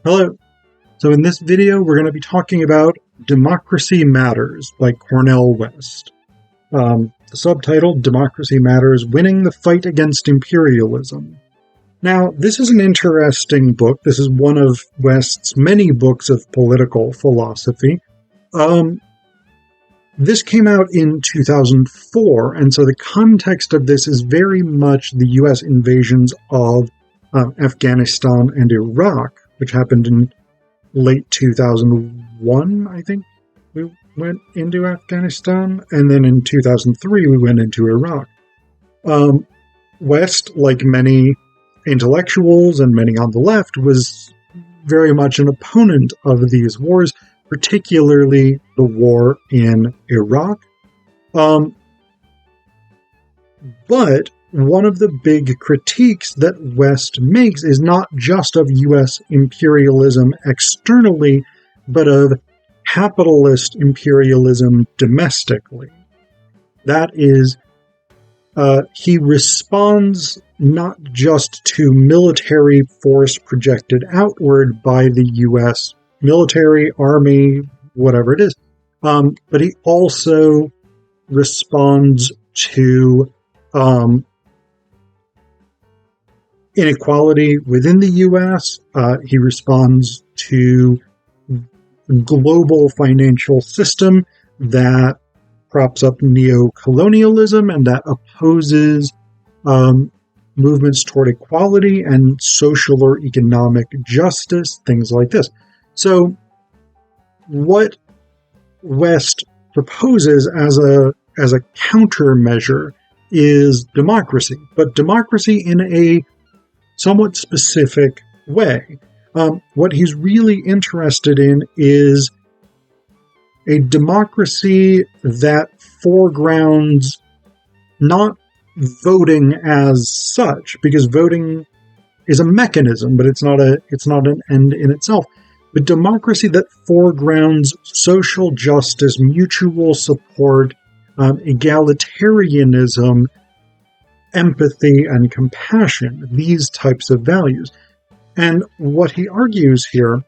Hello. So in this video, we're going to be talking about Democracy Matters by Cornel West. The subtitle, Democracy Matters, Winning the Fight Against Imperialism. Now, this is an interesting book. This is one of West's many books of political philosophy. This came out in 2004, and so the context of this is very much the U.S. invasions of Afghanistan and Iraq, which happened in late 2001, I think. We went into Afghanistan, and then in 2003 we went into Iraq. West, like many intellectuals and many on the left, was very much an opponent of these wars, particularly the war in Iraq. But one of the big critiques that West makes is not just of U.S. imperialism externally, but of capitalist imperialism domestically. That is, he responds not just to military force projected outward by the U.S. military, army, whatever it is, but he also responds to inequality within the U.S. He responds to global financial system that props up neo-colonialism and that opposes movements toward equality and social or economic justice, things like this. So what West proposes as a countermeasure is democracy, but democracy in a somewhat specific way. What he's really interested in is a democracy that foregrounds not voting as such, because voting is a mechanism, but it's not an end in itself. But democracy that foregrounds social justice, mutual support, egalitarianism, empathy, and compassion, these types of values. And what he argues here,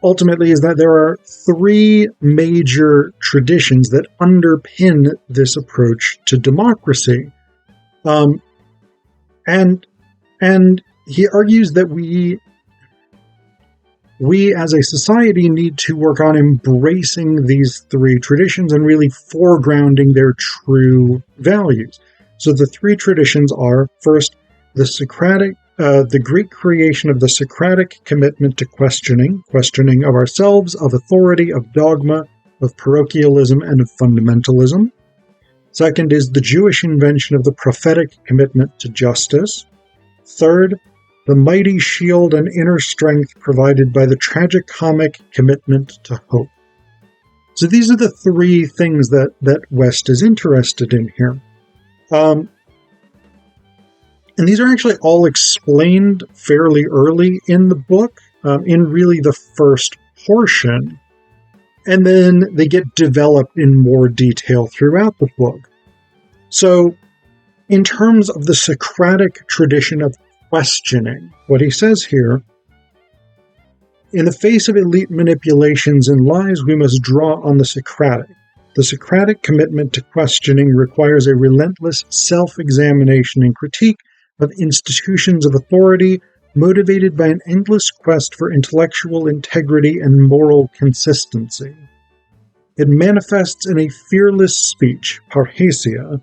ultimately, is that there are three major traditions that underpin this approach to democracy. And he argues that we as a society need to work on embracing these three traditions and really foregrounding their true values. So the three traditions are, first, the Socratic, the Greek creation of the Socratic commitment to questioning of ourselves, of authority, of dogma, of parochialism, and of fundamentalism. Second is the Jewish invention of the prophetic commitment to justice. Third, the mighty shield and inner strength provided by the tragicomic commitment to hope. So these are the three things that West is interested in here. And these are actually all explained fairly early in the book, in really the first portion. And then they get developed in more detail throughout the book. So, in terms of the Socratic tradition of questioning, what he says here, in the face of elite manipulations and lies, we must draw on the Socratic. The Socratic commitment to questioning requires a relentless self-examination and critique of institutions of authority, motivated by an endless quest for intellectual integrity and moral consistency. It manifests in a fearless speech, parrhesia,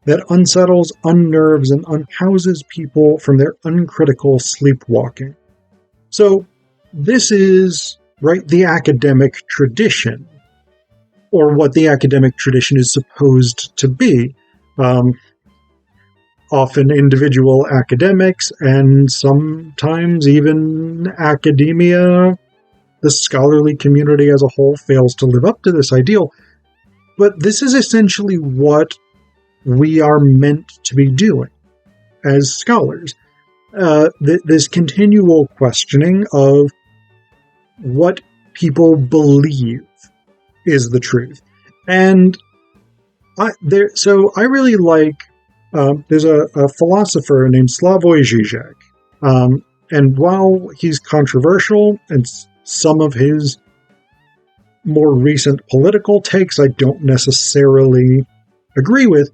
that unsettles, unnerves, and unhouses people from their uncritical sleepwalking. So, this is, right, the academic tradition, or what the academic tradition is supposed to be. Often individual academics, and sometimes even academia, the scholarly community as a whole, fails to live up to this ideal. But this is essentially what we are meant to be doing as scholars. This continual questioning of what people believe is the truth. And I really like, there's a philosopher named Slavoj Žižek, And while he's controversial, and some of his more recent political takes I don't necessarily agree with,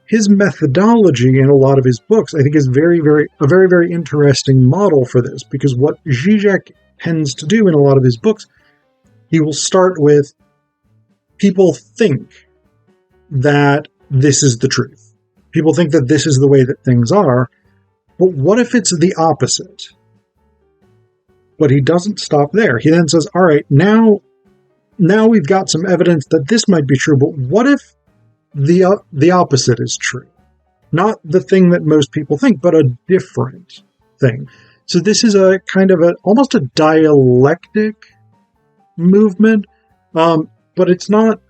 his methodology in a lot of his books, I think, is a very interesting model for this, because what Zizek tends to do in a lot of his books, he will start with, people think that this is the truth. People think that this is the way that things are, but what if it's the opposite? But he doesn't stop there. He then says, all right, now we've got some evidence that this might be true, but what if the opposite is true? Not the thing that most people think, but a different thing. So this is a kind of almost a dialectic movement, but it's not.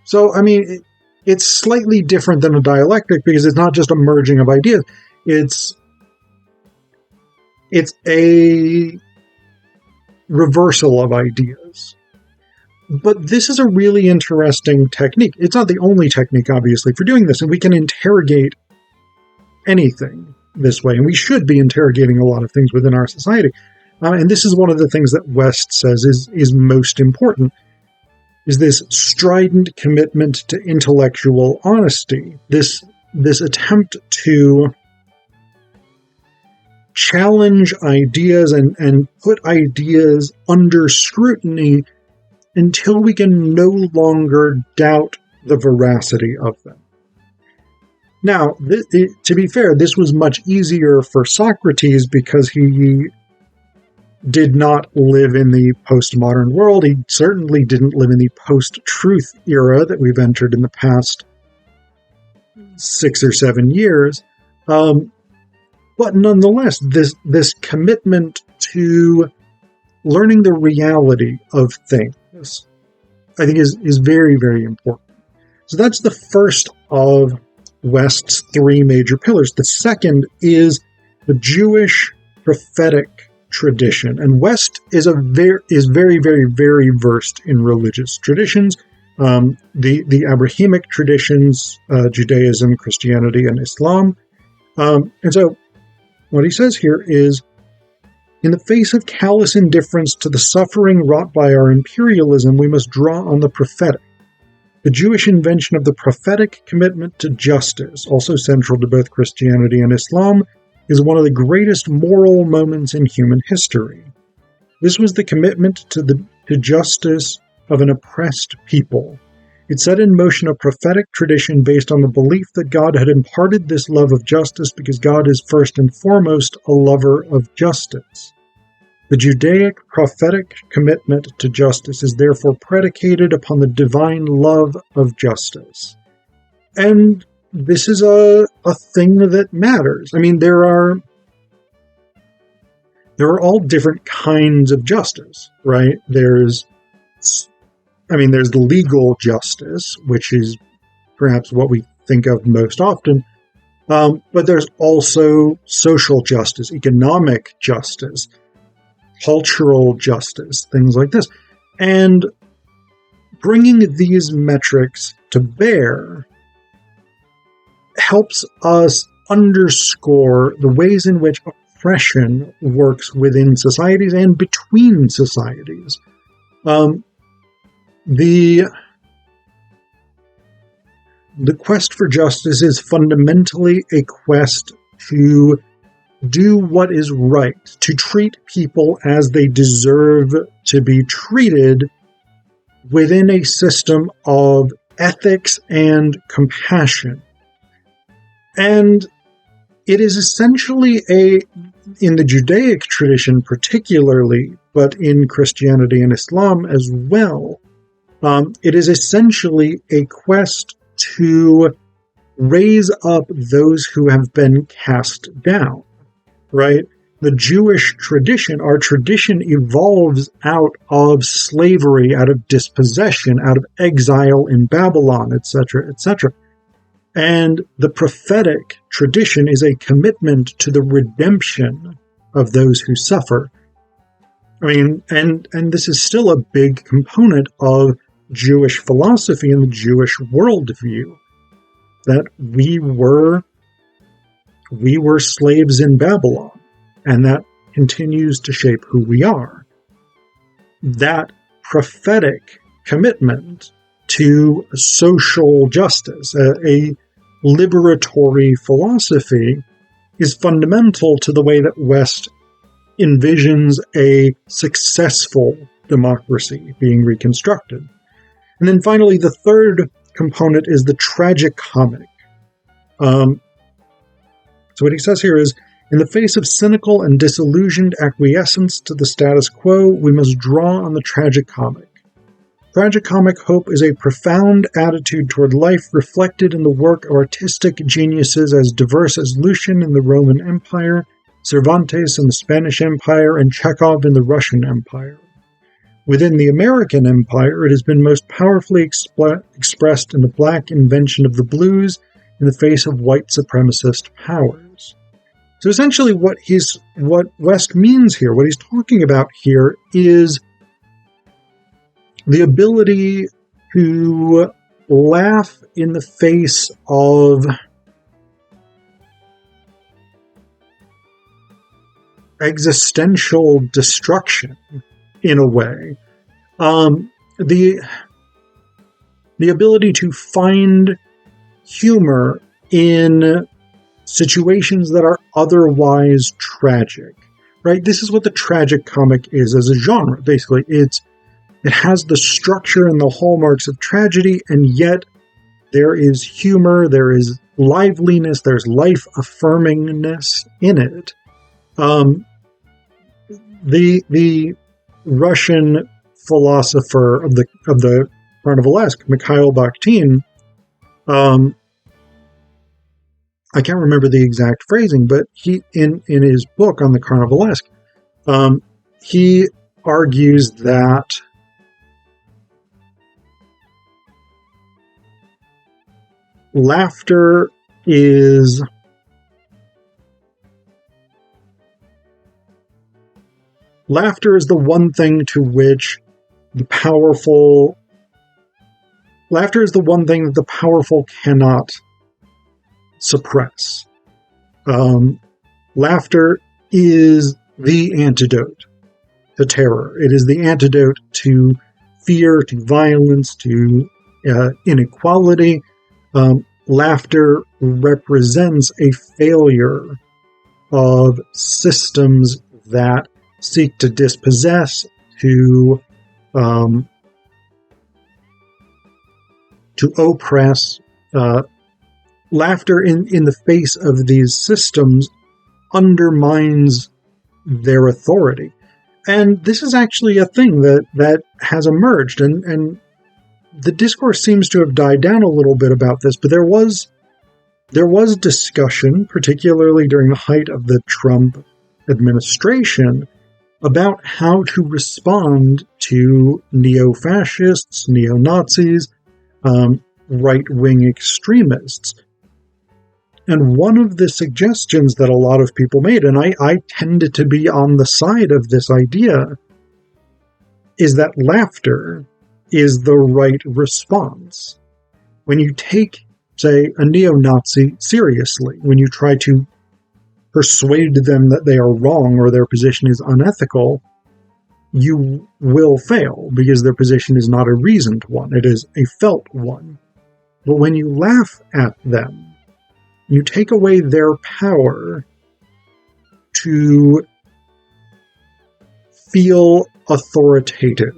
So, I mean, it's slightly different than a dialectic, because it's not just a merging of ideas. It's a reversal of ideas. But this is a really interesting technique. It's not the only technique, obviously, for doing this, and we can interrogate anything this way, and we should be interrogating a lot of things within our society. And this is one of the things that West says is most important, is this strident commitment to intellectual honesty, this attempt to challenge ideas and put ideas under scrutiny until we can no longer doubt the veracity of them. Now, to be fair, this was much easier for Socrates because he did not live in the postmodern world. He certainly didn't live in the post-truth era that we've entered in the past 6 or 7 years. But nonetheless, this commitment to learning the reality of things, I think, is very, very important. So that's the first of West's 3 major pillars. The second is the Jewish prophetic tradition, and West is very, very, very versed in religious traditions, the Abrahamic traditions, Judaism, Christianity, and Islam. And so what he says here is, in the face of callous indifference to the suffering wrought by our imperialism, we must draw on the prophetic. The Jewish invention of the prophetic commitment to justice, also central to both Christianity and Islam, is one of the greatest moral moments in human history. This was the commitment to justice of an oppressed people. It set in motion a prophetic tradition based on the belief that God had imparted this love of justice because God is first and foremost a lover of justice. The Judaic prophetic commitment to justice is therefore predicated upon the divine love of justice. And this is a thing that matters. I mean, there are all different kinds of justice, right? There's the legal justice, which is perhaps what we think of most often. But there's also social justice, economic justice, cultural justice, things like this. And bringing these metrics to bear helps us underscore the ways in which oppression works within societies and between societies. The quest for justice is fundamentally a quest to do what is right, to treat people as they deserve to be treated within a system of ethics and compassion. And it is essentially in the Judaic tradition particularly, but in Christianity and Islam as well, it is essentially a quest to raise up those who have been cast down, right? The Jewish tradition, our tradition, evolves out of slavery, out of dispossession, out of exile in Babylon, etc., etc. And the prophetic tradition is a commitment to the redemption of those who suffer. I mean, and this is still a big component of Jewish philosophy and the Jewish worldview, that we were slaves in Babylon, and that continues to shape who we are. That prophetic commitment to social justice, a liberatory philosophy, is fundamental to the way that West envisions a successful democracy being reconstructed. And then finally, the third component is the tragicomic. So what he says here is, in the face of cynical and disillusioned acquiescence to the status quo, we must draw on the tragicomic. Tragicomic hope is a profound attitude toward life reflected in the work of artistic geniuses as diverse as Lucian in the Roman Empire, Cervantes in the Spanish Empire, and Chekhov in the Russian Empire. Within the American Empire, it has been most powerfully expressed in the black invention of the blues in the face of white supremacist powers. So essentially what West means here, what he's talking about here, is the ability to laugh in the face of existential destruction, in a way. The ability to find humor in situations that are otherwise tragic, right? This is what the tragicomic is as a genre. Basically, it has the structure and the hallmarks of tragedy, and yet there is humor, there is liveliness, there's life-affirmingness in it. The Russian philosopher of the Carnivalesque, Mikhail Bakhtin, I can't remember the exact phrasing, but he in his book on the Carnivalesque, he argues that laughter is the one thing to which laughter is the one thing that the powerful cannot suppress. Laughter is the antidote to terror. It is the antidote to fear, to violence, to inequality. Laughter represents a failure of systems that seek to dispossess, to oppress. Laughter in the face of these systems undermines their authority. And this is actually a thing that has emerged, and the discourse seems to have died down a little bit about this, but there was discussion, particularly during the height of the Trump administration, about how to respond to neo-fascists, neo-Nazis, right-wing extremists. And one of the suggestions that a lot of people made, and I tended to be on the side of this idea, is that laughter is the right response. When you take, say, a neo-Nazi seriously, when you try to persuade them that they are wrong or their position is unethical, you will fail because their position is not a reasoned one, it is a felt one. But when you laugh at them, you take away their power to feel authoritative.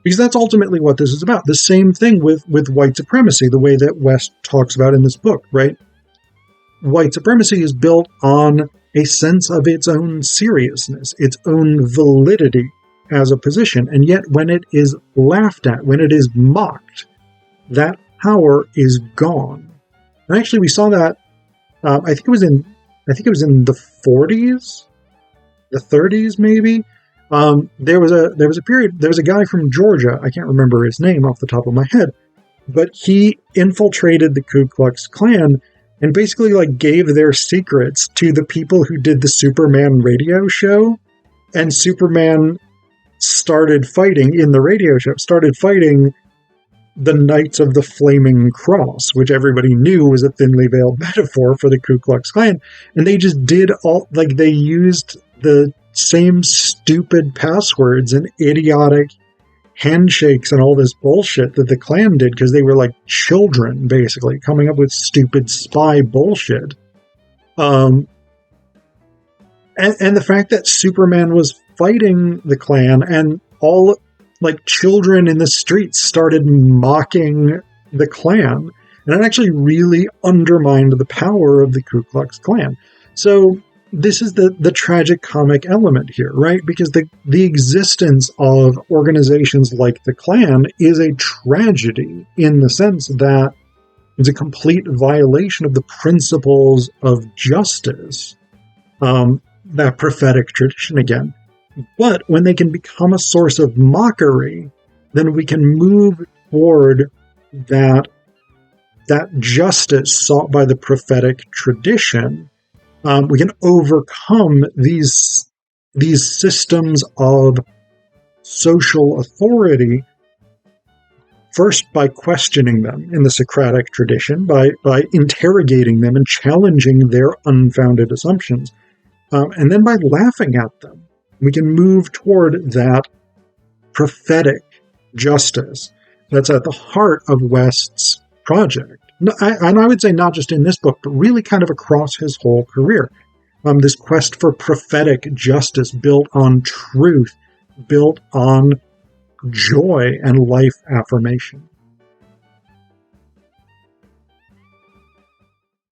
Because that's ultimately what this is about. The same thing with white supremacy, the way that West talks about in this book, right? White supremacy is built on a sense of its own seriousness, its own validity as a position. And yet when it is laughed at, when it is mocked, that power is gone. And actually we saw that, I think it was in the 40s, the 30s maybe. There was a period, there was a guy from Georgia, I can't remember his name off the top of my head, but he infiltrated the Ku Klux Klan and basically gave their secrets to the people who did the Superman radio show. And Superman started fighting in the radio show, started fighting the Knights of the Flaming Cross, which everybody knew was a thinly veiled metaphor for the Ku Klux Klan. And they just did they used the same stupid passwords and idiotic handshakes and all this bullshit that the Klan did because they were like children, basically, coming up with stupid spy bullshit. And the fact that Superman was fighting the Klan and all like children in the streets started mocking the Klan, and it actually really undermined the power of the Ku Klux Klan. So this is the tragicomic element here, right? Because the existence of organizations like the Klan is a tragedy in the sense that it's a complete violation of the principles of justice, that prophetic tradition again. But when they can become a source of mockery, then we can move toward that justice sought by the prophetic tradition. We can overcome these systems of social authority first by questioning them in the Socratic tradition, by interrogating them and challenging their unfounded assumptions, and then by laughing at them. We can move toward that prophetic justice that's at the heart of West's project. And I would say not just in this book, but really kind of across his whole career. This quest for prophetic justice built on truth, built on joy and life affirmation.